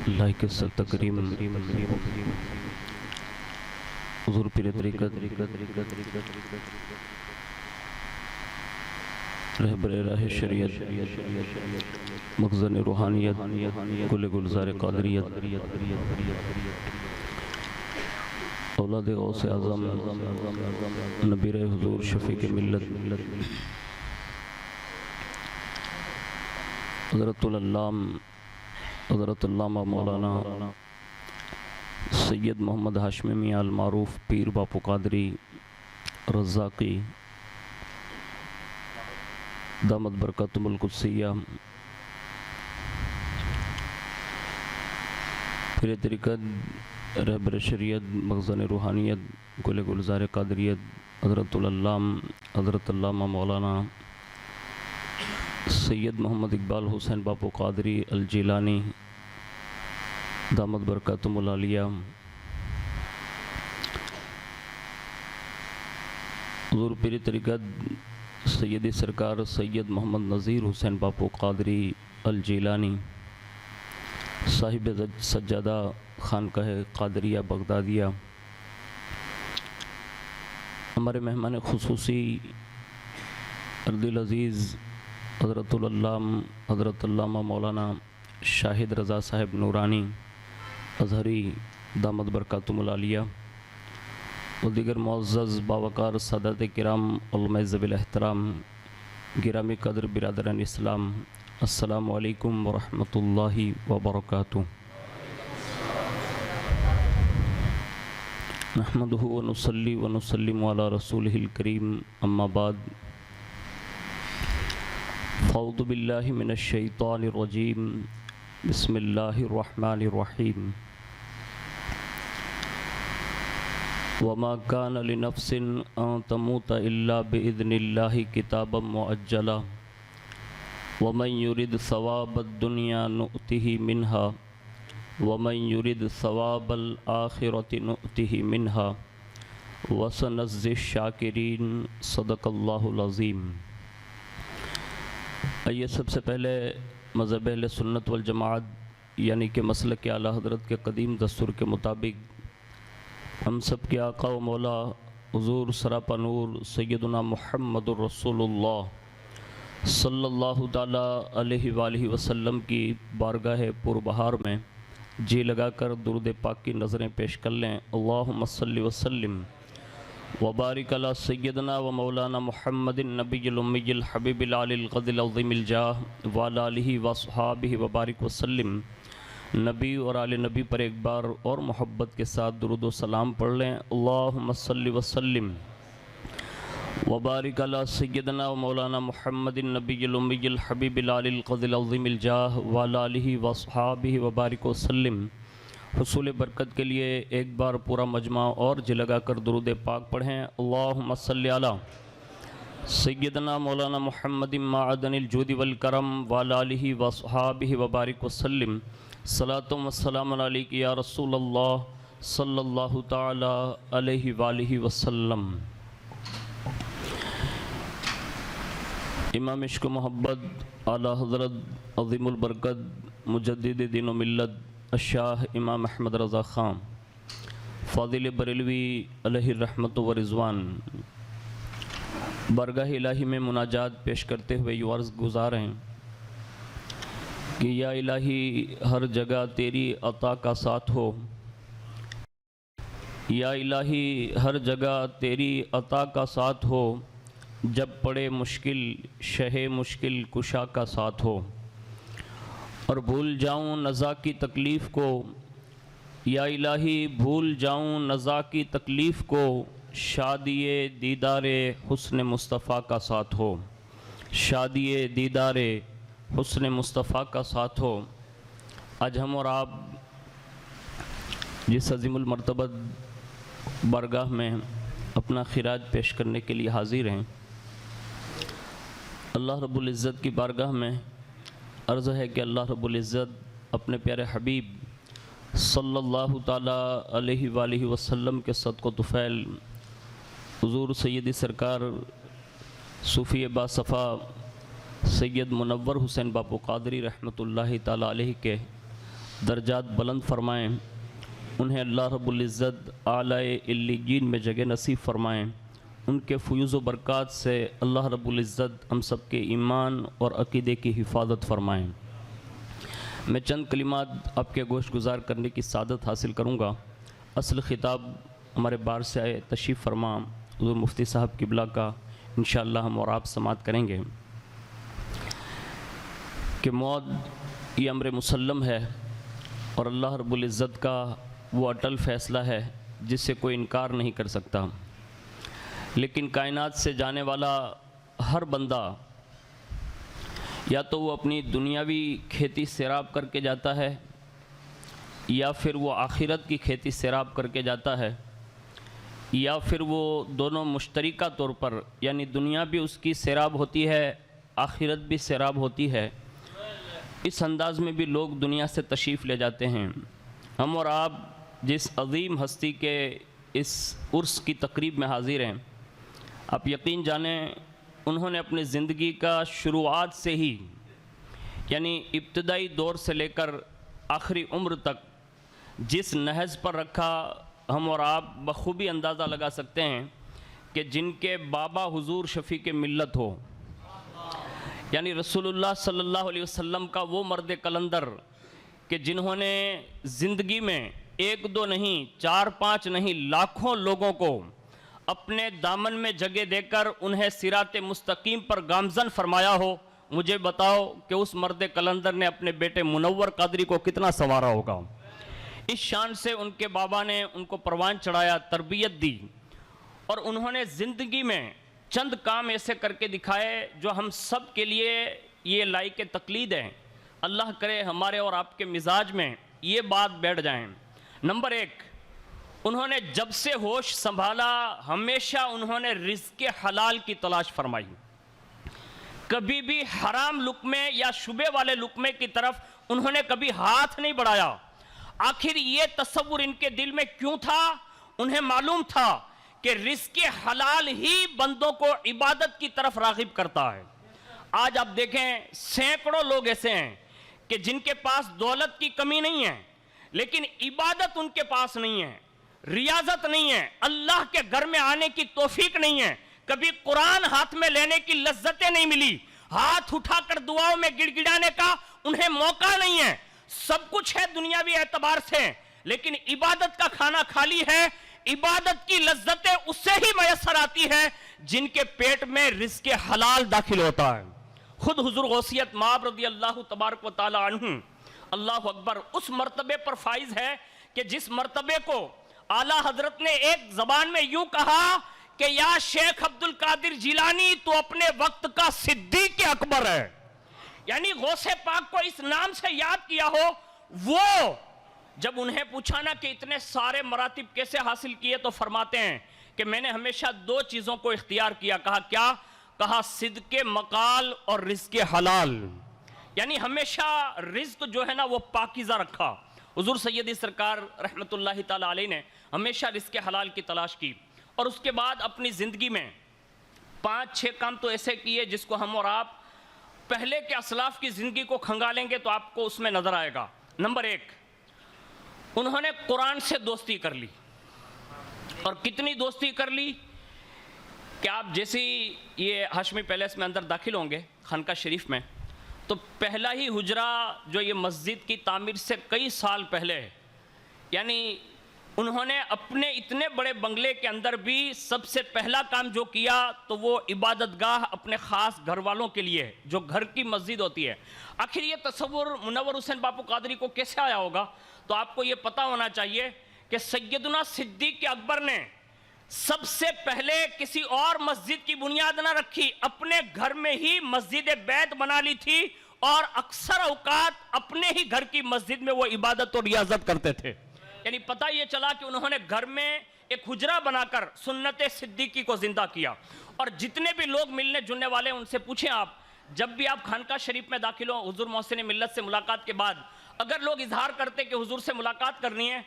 Like تکریم حضور پیر طریقت رہبر راہ شریعت مخزن روحانیت گل گلزار قادریت اولاد غوث اعظم نبیر حضور شفیق ملت حضرت علامہ مولانا سید محمد ہاشمی میاں المعروف پیر باپو قادری رزاقی دامت برکاتہم القدسیہ پیر طریقت رہبر شریعت مخزن روحانیت گل گلزار قادریت حضرت علامہ مولانا سید محمد اقبال حسین باپو قادری الجیلانی دامت برکاتہم العالیہ حضور پیر طریقت سیدی سرکار سید محمد نذیر حسین باپو قادری الجیلانی صاحب سجادہ خانقاہ قادریہ بغدادیہ ہمارے مہمان خصوصی ارد العزیز حضرت علامہ مولانا شاہد رضا صاحب نورانی ازہری دامت برکاتہم العالیہ و دیگر معزز باوقار سادات کرام علماء ذوی الاحترام گرامی قدر برادران اسلام، السلام علیکم ورحمۃ اللہ وبرکاتہ۔ نحمدہ ونصلی ونسلم علی رسولہ الکریم، اما بعد، فاعوذ باللہ من الشیطان الرجیم، بسم اللہ الرحمن الرحیم۔ وما كان لنفس أن تموت إلا بإذن الله كتابا مؤجلا ومن يرد ثواب الدنيا نؤته منها ومن يرد ثواب الآخرة نؤته منها وسنجزي الشاكرين، صدق اللہ العظیم۔ آئیے سب سے پہلے مذہب اہل سنت والجماعت یعنی کہ مسلک اعلیٰ حضرت کے قدیم دستور کے مطابق ہم سب کے آقا و مولا حضور سراپا نور سیدنا محمد الرسول اللہ صلی اللہ تعالیٰ علیہ وآلہ وسلم کی بارگاہ پربہار میں جی لگا کر درود پاک کی نظریں پیش کر لیں۔ اللہم صلی وسلم وبارک علی سیدنا و مولانا محمد النبی الامی الحبیب العلی القدر العظیم الجاہ وعلی آلہ وصحابہ وبارک وسلم۔ نبی اور آل نبی پر ایک بار اور محبت کے ساتھ درود و سلام پڑھ لیں۔ اللہم صلی وسلم وبارک علی سیدنا و مولانا محمد النبی الامی الحبیب العلی القدر العظیم الجاہ وعلی آلہ وصحابہ وبارک وسلم۔ حصول برکت کے لیے ایک بار پورا مجمع اور جی لگا کر درود پاک پڑھیں۔ اللہم صلی علی سیدنا مولانا محمد معدن الجود والکرم وعلی آلہ وصحابہ وبارک وسلم۔ صلاۃ و سلام علیک یا رسول اللہ صلی اللہ تعالی علیہ وآلہ وسلم۔ امام عشق و محبت اعلیٰ حضرت عظیم البرکت مجدد دین و ملت الشاہ امام احمد رضا خان فاضل بریلوی علیہ الرحمت و رضوان بارگاہ الہی میں مناجات پیش کرتے ہوئے یہ عرض گزار ہیں کہ یا الہی ہر جگہ تیری عطا کا ساتھ ہو، یا الہی ہر جگہ تیری عطا کا ساتھ ہو، جب پڑے مشکل شہ مشکل کشا کا ساتھ ہو، اور بھول جاؤں نزا کی تکلیف کو، یا الہی بھول جاؤں نزا کی تکلیف کو، شادی دیدار حسن مصطفیٰ کا ساتھ ہو، شادی دیدار حسن مصطفیٰ کا ساتھ ہو۔ آج ہم اور آپ جس عظیم المرتبت بارگاہ میں اپنا خراج پیش کرنے کے لیے حاضر ہیں، اللہ رب العزت کی بارگاہ میں عرض ہے کہ اللہ رب العزت اپنے پیارے حبیب صلی اللہ تعالیٰ علیہ وآلہ وسلم کے صدق و طفیل حضور سیدی سرکار صوفی باصفا سید منور حسین باپو قادری رحمۃ اللہ تعالیٰ علیہ کے درجات بلند فرمائیں، انہیں اللہ رب العزت اعلی علیین میں جگہ نصیب فرمائیں، ان کے فیوز و برکات سے اللہ رب العزت ہم سب کے ایمان اور عقیدے کی حفاظت فرمائیں۔ میں چند کلمات آپ کے گوش گزار کرنے کی سعادت حاصل کروں گا۔ اصل خطاب ہمارے بار سے آئے تشریف فرما حضور مفتی صاحب قبلہ کا انشاءاللہ ہم اور آپ سماعت کریں گے کہ موت یہ امر مسلم ہے اور اللہ رب العزت کا وہ اٹل فیصلہ ہے جس سے کوئی انکار نہیں کر سکتا، لیکن کائنات سے جانے والا ہر بندہ یا تو وہ اپنی دنیاوی کھیتی سیراب کر کے جاتا ہے یا پھر وہ آخرت کی کھیتی سیراب کر کے جاتا ہے، یا پھر وہ دونوں مشترکہ طور پر یعنی دنیا بھی اس کی سیراب ہوتی ہے، آخرت بھی سیراب ہوتی ہے۔ اس انداز میں بھی لوگ دنیا سے تشریف لے جاتے ہیں۔ ہم اور آپ جس عظیم ہستی کے اس عرس کی تقریب میں حاضر ہیں، آپ یقین جانیں انہوں نے اپنی زندگی کا شروعات سے ہی یعنی ابتدائی دور سے لے کر آخری عمر تک جس نہج پر رکھا، ہم اور آپ بخوبی اندازہ لگا سکتے ہیں کہ جن کے بابا حضور شفیق ملت ہو یعنی رسول اللہ صلی اللہ علیہ وسلم کا وہ مرد کلندر کہ جنہوں نے زندگی میں ایک دو نہیں، چار پانچ نہیں، لاکھوں لوگوں کو اپنے دامن میں جگہ دے کر انہیں صراط مستقیم پر گامزن فرمایا ہو، مجھے بتاؤ کہ اس مرد کلندر نے اپنے بیٹے منور قادری کو کتنا سنوارا ہوگا۔ اس شان سے ان کے بابا نے ان کو پروان چڑھایا، تربیت دی، اور انہوں نے زندگی میں چند کام ایسے کر کے دکھائے جو ہم سب کے لیے یہ لائق تقلید ہیں۔ اللہ کرے ہمارے اور آپ کے مزاج میں یہ بات بیٹھ جائیں۔ نمبر ایک، انہوں نے جب سے ہوش سنبھالا ہمیشہ انہوں نے رزق حلال کی تلاش فرمائی، کبھی بھی حرام لقمے یا شبے والے لقمے کی طرف انہوں نے کبھی ہاتھ نہیں بڑھایا۔ آخر یہ تصور ان کے دل میں کیوں تھا؟ انہیں معلوم تھا کہ رزق حلال ہی بندوں کو عبادت کی طرف راغب کرتا ہے۔ آج آپ دیکھیں سینکڑوں لوگ ایسے ہیں کہ جن کے پاس دولت کی کمی نہیں ہے لیکن عبادت ان کے پاس نہیں ہے، ریاضت نہیں ہے، اللہ کے گھر میں آنے کی توفیق نہیں ہے، کبھی قرآن ہاتھ میں لینے کی لذتیں نہیں ملی، ہاتھ اٹھا کر دعاؤں میں گڑ گڑانے کا انہیں موقع نہیں ہے، سب کچھ ہے دنیاوی اعتبار سے لیکن عبادت کا کھانا خالی ہے۔ عبادت کی لذتیں اس سے ہی میسر آتی ہے جن کے پیٹ میں رزق حلال داخل ہوتا ہے۔ خود حضور غوثیت مآب رضی اللہ تبارک و تعالی عنہ اللہ اکبر اس مرتبے پر فائز ہے کہ جس مرتبے کو اعلیٰ حضرت نے ایک زبان میں یوں کہا کہ یا شیخ عبد القادر جیلانی تو اپنے وقت کا صدیق اکبر ہے، یعنی غوث پاک کو اس نام سے یاد کیا ہو۔ وہ جب انہیں پوچھا نا کہ اتنے سارے مراتب کیسے حاصل کیے تو فرماتے ہیں کہ میں نے ہمیشہ دو چیزوں کو اختیار کیا۔ کہا کیا؟ کہا صدق مقال اور رزق حلال، یعنی ہمیشہ رزق جو ہے نا وہ پاکیزہ رکھا۔ حضور سیدی سرکار رحمت اللہ تعالی علیہ نے ہمیشہ رزق حلال کی تلاش کی اور اس کے بعد اپنی زندگی میں 5-6 کام تو ایسے کیے جس کو ہم اور آپ پہلے کے اسلاف کی زندگی کو کھنگالیں گے تو آپ کو اس میں نظر آئے گا۔ نمبر ایک، انہوں نے قرآن سے دوستی کر لی، اور کتنی دوستی کر لی کہ آپ جیسی یہ ہاشمی پیلیس میں اندر داخل ہوں گے خانقاہ شریف میں تو پہلا ہی حجرہ جو یہ مسجد کی تعمیر سے کئی سال پہلے، یعنی انہوں نے اپنے اتنے بڑے بنگلے کے اندر بھی سب سے پہلا کام جو کیا تو وہ عبادت گاہ اپنے خاص گھر والوں کے لیے جو گھر کی مسجد ہوتی ہے۔ آخر یہ تصور منور حسین باپو قادری کو کیسے آیا ہوگا؟ تو آپ کو یہ پتا ہونا چاہیے کہ سیدنا صدیق اکبر نے سب سے پہلے کسی اور مسجد کی بنیاد نہ رکھی، اپنے گھر میں ہی مسجد بیت بنا لی تھی اور اکثر اوقات اپنے ہی گھر کی مسجد میں وہ عبادت اور ریاضت کرتے تھے۔ یعنی پتہ یہ چلا کہ انہوں نے گھر میں ایک حجرہ بنا کر سنت صدیقی کو زندہ کیا، اور جتنے بھی لوگ ملنے جلنے والے ان سے پوچھیں آپ، جب بھی آپ خانقاہ شریف میں داخل ہوں حضور محسن ملت سے ملاقات کے بعد اگر لوگ اظہار کرتے کہ حضور سے ملاقات کرنی ہے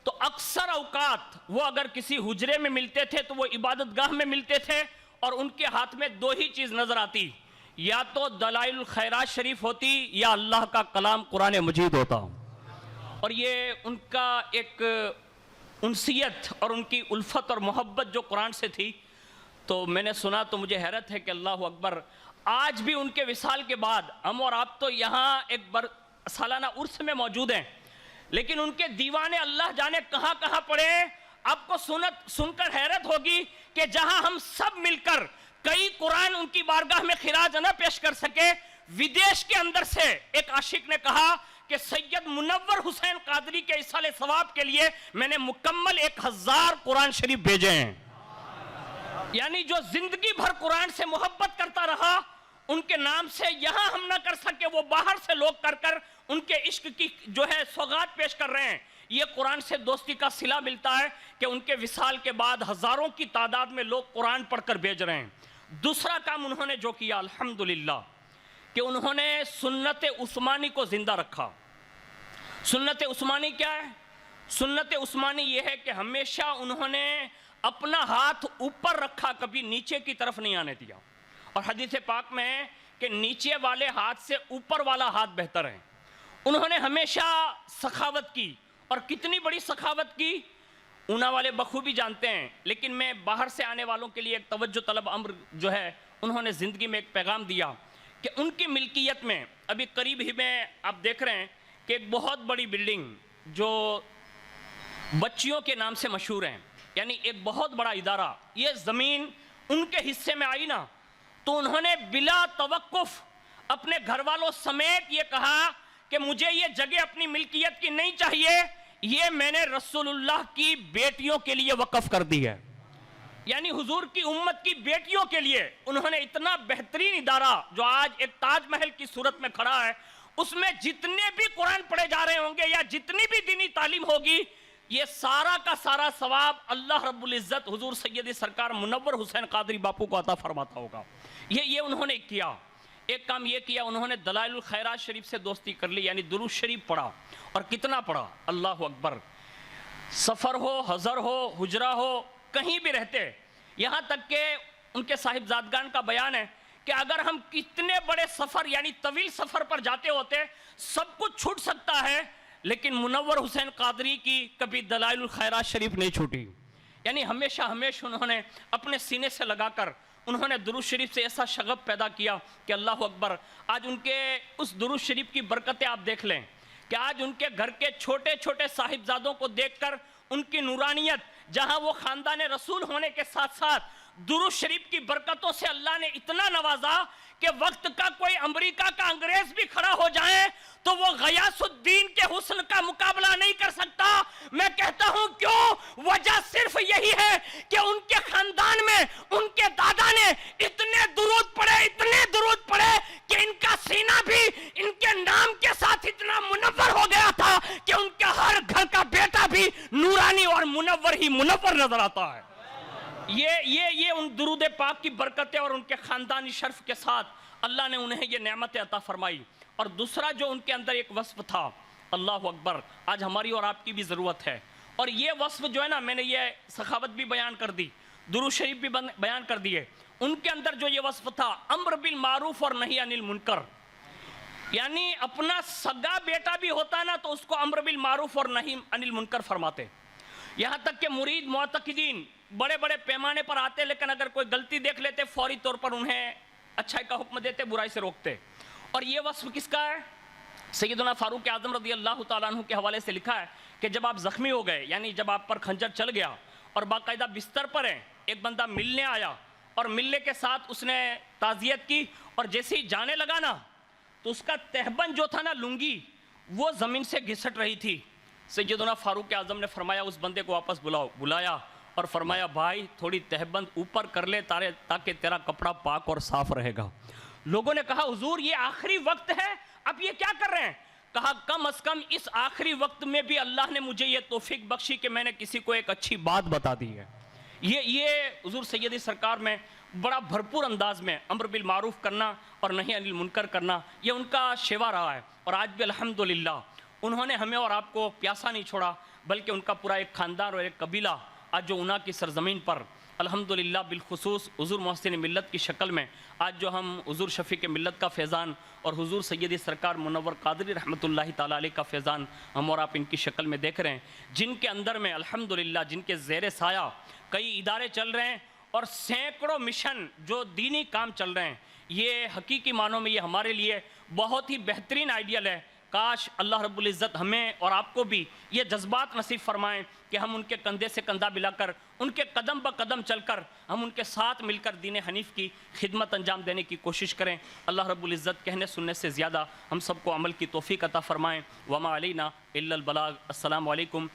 تو اکثر اوقات وہ اگر کسی حجرے میں ملتے تھے تو وہ عبادت گاہ میں ملتے تھے، اور ان کے ہاتھ میں دو ہی چیز نظر آتی، یا تو دلائل الخیرات شریف ہوتی یا اللہ کا کلام قرآن مجید ہوتا۔ اور یہ ان کا ایک انسیت اور ان کی الفت اور محبت جو قرآن سے تھی، تو میں نے سنا تو مجھے حیرت ہے کہ اللہ اکبر، آج بھی ان کے وصال کے بعد ہم اور آپ تو یہاں ایک سالانہ عرس میں موجود ہیں، لیکن ان کے دیوانے اللہ جانے کہاں کہاں پڑے. آپ کو سن کر حیرت ہوگی کہ جہاں ہم سب مل کر کئی قرآن ان کی بارگاہ میں خراج نہ پیش کر سکے، ودیش کے اندر سے ایک عاشق نے کہا کہ سید منور حسین قادری کے ایصال ثواب کے لیے میں نے مکمل 1000 قرآن شریف بھیجے ہیں. یعنی جو زندگی بھر قرآن سے محبت کرتا رہا، ان کے نام سے یہاں ہم نہ کر سکے، وہ باہر سے لوگ کر ان کے عشق کی جو ہے سوغات پیش کر رہے ہیں. یہ قرآن سے دوستی کا صلہ ملتا ہے کہ ان کے وصال کے بعد ہزاروں کی تعداد میں لوگ قرآن پڑھ کر بھیج رہے ہیں. دوسرا کام انہوں نے جو کیا الحمدللہ کہ انہوں نے سنت عثمانی کو زندہ رکھا. سنت عثمانی کیا ہے؟ سنت عثمانی یہ ہے کہ ہمیشہ انہوں نے اپنا ہاتھ اوپر رکھا، کبھی نیچے کی طرف نہیں آنے دیا. اور حدیث پاک میں ہے کہ نیچے والے ہاتھ سے اوپر والا ہاتھ بہتر ہے. انہوں نے ہمیشہ سخاوت کی، اور کتنی بڑی سخاوت کی اونا والے بخوبی جانتے ہیں. لیکن میں باہر سے آنے والوں کے لیے ایک توجہ طلب امر جو ہے انہوں نے زندگی میں ایک پیغام دیا کہ ان کی ملکیت میں ابھی قریب ہی میں آپ دیکھ رہے ہیں کہ ایک بہت بڑی بلڈنگ جو بچیوں کے نام سے مشہور ہیں، یعنی ایک بہت بڑا ادارہ، یہ زمین ان کے حصے میں آئی نا، تو انہوں نے بلا توقف اپنے گھر والوں سمیت یہ کہا کہ مجھے یہ جگہ اپنی ملکیت کی نہیں چاہیے، یہ میں نے رسول اللہ کی بیٹیوں کے لیے وقف کر دی ہے. یعنی حضور کی امت کی بیٹیوں کے لیے انہوں نے اتنا بہترین ادارہ جو آج ایک تاج محل کی صورت میں کھڑا ہے، اس میں جتنے بھی قرآن پڑھے جا رہے ہوں گے یا جتنی بھی دینی تعلیم ہوگی، یہ سارا کا سارا ثواب اللہ رب العزت حضور سید سرکار منور حسین قادری باپو کو عطا فرماتا ہوگا. یہ انہوں نے کیا. ایک کام یہ کیا، انہوں نے دلائل الخیرات شریف سے دوستی کر لی، یعنی درود شریف پڑھا. اور کتنا پڑھا، اللہ اکبر. سفر ہو، حضر ہو، حجرہ ہو، کہیں بھی رہتے، یہاں تک کہ ان کے صاحبزادگان کا بیان ہے کہ اگر ہم کتنے بڑے سفر یعنی طویل سفر پر جاتے ہوتے سب کچھ چھوٹ سکتا ہے، لیکن منور حسین قادری کی کبھی دلائل الخیرات شریف نہیں چھوٹی. یعنی ہمیشہ انہوں نے اپنے سینے سے لگا کر انہوں نے درود شریف سے ایسا شغف پیدا کیا کہ اللہ اکبر. آج ان کے اس درود شریف کی برکتیں آپ دیکھ لیں کہ آج ان کے گھر کے چھوٹے چھوٹے صاحبزادوں کو دیکھ کر ان کی نورانیت، جہاں وہ خاندان رسول ہونے کے ساتھ ساتھ درود شریف کی برکتوں سے اللہ نے اتنا نوازا کہ وقت کا کوئی امریکہ کا انگریز بھی کھڑا ہو جائے تو وہ غیاث الدین کے حسن کا مقابلہ نہیں کر سکتا. میں کہتا ہوں کیوں؟ وجہ صرف یہی ہے کہ ان کے خاندان میں ان کے دادا نے اتنے درود پڑھے کہ ان کا سینہ بھی ان کے نام کے ساتھ اتنا منور ہو گیا تھا کہ ان کے ہر گھر کا بیٹا بھی نورانی اور منور ہی منور نظر آتا ہے. یہ ان درود پاک کی برکتیں اور ان کے خاندانی شرف کے ساتھ اللہ نے انہیں یہ نعمت عطا فرمائی. اور دوسرا جو ان کے اندر ایک وصف تھا، اللہ اکبر، آج ہماری اور آپ کی بھی ضرورت ہے. اور یہ وصف جو ہے نا، میں نے یہ سخاوت بھی بیان کر دی، درود شریف بھی بیان کر دیے. ان کے اندر جو یہ وصف تھا، امر بالمعروف اور نہی عن المنکر. یعنی اپنا سگا بیٹا بھی ہوتا نا تو اس کو امر بالمعروف اور نہی عن المنکر فرماتے. یہاں تک کہ مرید معتقدین بڑے بڑے پیمانے پر آتے، لیکن اگر کوئی غلطی دیکھ لیتے فوری طور پر انہیں اچھائی کا حکم دیتے، برائی سے روکتے. اور یہ وصف کس کا ہے؟ سیدنا فاروق اعظم رضی اللہ تعالیٰ عنہ کے حوالے سے لکھا ہے کہ جب آپ زخمی ہو گئے، یعنی جب آپ پر خنجر چل گیا اور باقاعدہ بستر پر ہیں، ایک بندہ ملنے آیا اور ملنے کے ساتھ اس نے تعزیت کی، اور جیسے ہی جانے لگا نا تو اس کا تہبند جو تھا نا، لنگی، وہ زمین سے گھسٹ رہی تھی. سیدنا فاروق اعظم نے فرمایا اس بندے کو واپس بلایا اور فرمایا بھائی تھوڑی تہبند اوپر کر لے تاکہ تیرا کپڑا پاک اور صاف رہے گا. لوگوں نے کہا حضور یہ آخری وقت ہے، اب یہ کیا کر رہے ہیں؟ کہا کم از کم اس آخری وقت میں بھی اللہ نے مجھے یہ توفیق بخشی کہ میں نے کسی کو ایک اچھی بات بتا دی ہے. یہ حضور سیدی سرکار میں بڑا بھرپور انداز میں امر بالمعروف کرنا اور نہی عن المنکر کرنا، یہ ان کا شیوا رہا ہے. اور آج بھی الحمدللہ انہوں نے ہمیں اور آپ کو پیاسا نہیں چھوڑا، بلکہ ان کا پورا ایک خاندان اور ایک قبیلہ آج جو اونا کی سرزمین پر الحمدللہ بالخصوص حضور محسن ملت کی شکل میں آج جو ہم حضور شفیق ملت کا فیضان اور حضور سیدی سرکار منور قادری رحمۃ اللہ تعالیٰ علیہ کا فیضان ہم اور آپ ان کی شکل میں دیکھ رہے ہیں، جن کے اندر میں الحمدللہ جن کے زیر سایہ کئی ادارے چل رہے ہیں اور سینکڑوں مشن جو دینی کام چل رہے ہیں، یہ حقیقی معنوں میں یہ ہمارے لیے بہت ہی بہترین آئیڈیل ہے۔ کاش اللہ رب العزت ہمیں اور آپ کو بھی یہ جذبات نصیب فرمائیں کہ ہم ان کے کندھے سے کندھا ملا کر، ان کے قدم بہ قدم چل کر، ہم ان کے ساتھ مل کر دین حنیف کی خدمت انجام دینے کی کوشش کریں۔ اللہ رب العزت کہنے سننے سے زیادہ ہم سب کو عمل کی توفیق عطا فرمائیں۔ وما علینا الا البلاغ۔ السلام علیکم۔